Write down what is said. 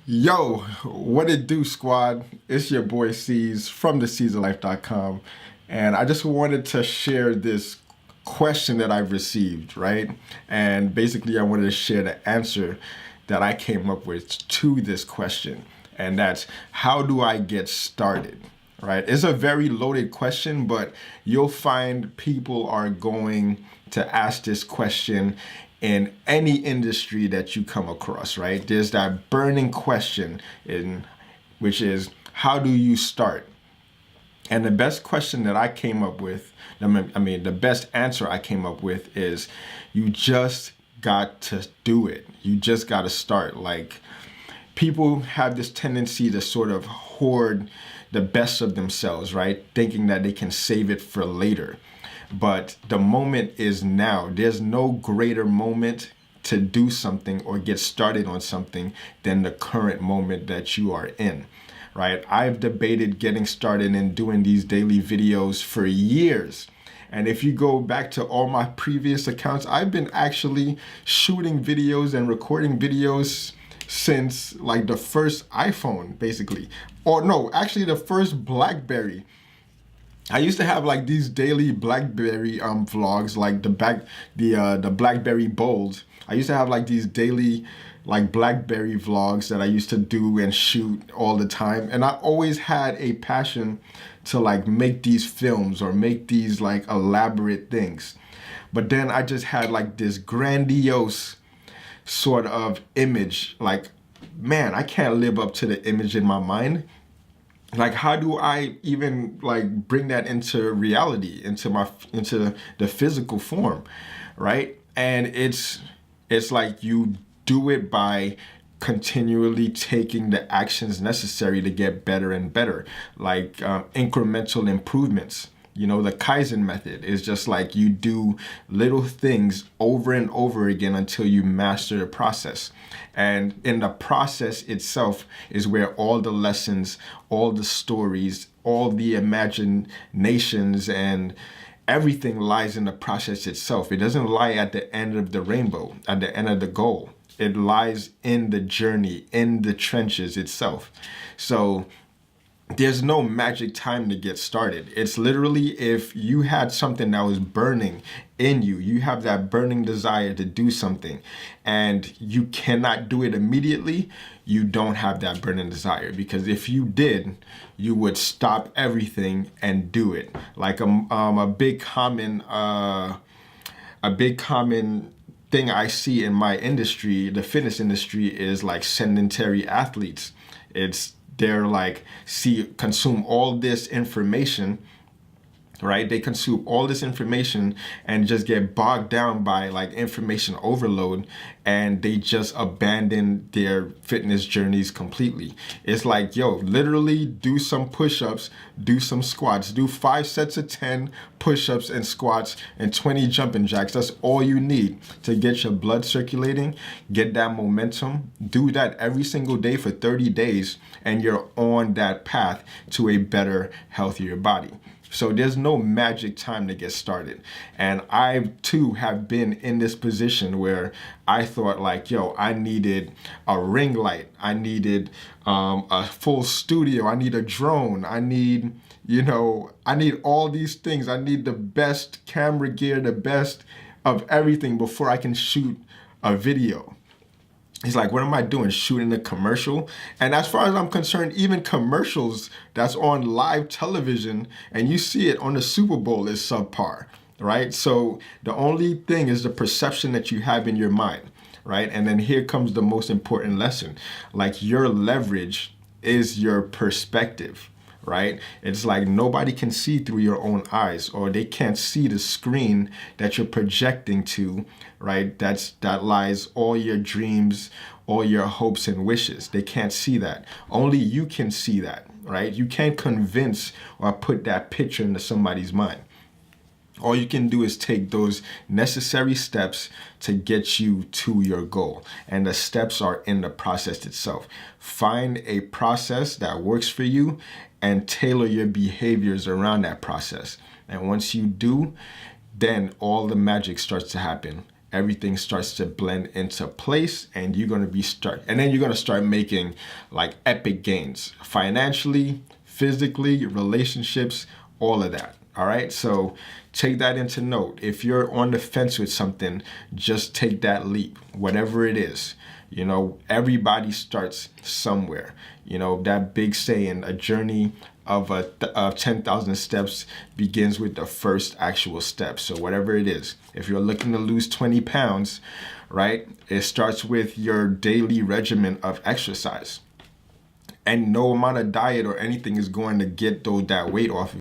Yo, what it do, squad? It's your boy C's from theCZLife.com, and I just wanted to share this question that I've received, right? And basically, I wanted to share the answer that I came up with to this question, and that's how do I get started? Right? It's a very loaded question, but you'll find people are going to ask this question in any industry that you come across, right? There's that burning question which is, how do you start? And the best question that I came up with, the best answer I came up with is, you just got to do it. You just got to start. Like, people have this tendency to sort of hoard the best of themselves, right? Thinking that they can save it for later. But the moment is now. There's no greater moment to do something or get started on something than the current moment that you are in, right? I've debated getting started and doing these daily videos for years. And if you go back to all my previous accounts, I've been actually shooting videos and recording videos since like the first iPhone, basically. Or no, actually the first BlackBerry. I used to have like these daily BlackBerry vlogs, like the BlackBerry Bold. I used to have like these daily like BlackBerry vlogs that I used to do and shoot all the time. And I always had a passion to like make these films or make these like elaborate things. But then I just had like this grandiose sort of image, like, man, I can't live up to the image in my mind. Like, how do I even like bring that into reality, into the physical form, right? And it's like you do it by continually taking the actions necessary to get better and better, like incremental improvements. You know, the Kaizen method is just like you do little things over and over again until you master the process. And in the process itself is where all the lessons, all the stories, all the imaginations and everything lies in the process itself. It doesn't lie at the end of the rainbow, at the end of the goal. It lies in the journey, in the trenches itself. So there's no magic time to get started. It's literally, if you had something that was burning in you, you have that burning desire to do something and you cannot do it immediately, you don't have that burning desire. Because if you did, you would stop everything and do it. Like a big common thing I see in my industry, the fitness industry, is like sedentary athletes. They're like, consume all this information, right? They consume all this information and just get bogged down by like information overload, and they just abandon their fitness journeys completely. It's like, yo, literally do some push-ups, do some squats, do 5 sets of 10 push-ups and squats and 20 jumping jacks. That's all you need to get your blood circulating, get that momentum. Do that every single day for 30 days and you're on that path to a better, healthier body. So there's no magic time to get started. And I too have been in this position where I thought like, yo, I needed a ring light. I needed a full studio. I need a drone. I need all these things. I need the best camera gear, the best of everything before I can shoot a video. He's like, what am I doing? Shooting a commercial? And as far as I'm concerned, even commercials that's on live television and you see it on the Super Bowl is subpar, right? So the only thing is the perception that you have in your mind, right? And then here comes the most important lesson. Like, your leverage is your perspective, right? It's like nobody can see through your own eyes, or they can't see the screen that you're projecting to, right? That lies all your dreams, all your hopes and wishes. They can't see that. Only you can see that, right? You can't convince or put that picture into somebody's mind. All you can do is take those necessary steps to get you to your goal. And the steps are in the process itself. Find a process that works for you and tailor your behaviors around that process. And once you do, then all the magic starts to happen. everything starts to blend into place, and you're going to start making like epic gains financially, physically, relationships, all of that. All right, so take that into note. If you're on the fence with something, just take that leap, whatever it is. You know, everybody starts somewhere. You know, that big saying, a journey of 10,000 steps begins with the first actual step. So whatever it is, if you're looking to lose 20 pounds, right, it starts with your daily regimen of exercise. And no amount of diet or anything is going to get that weight off of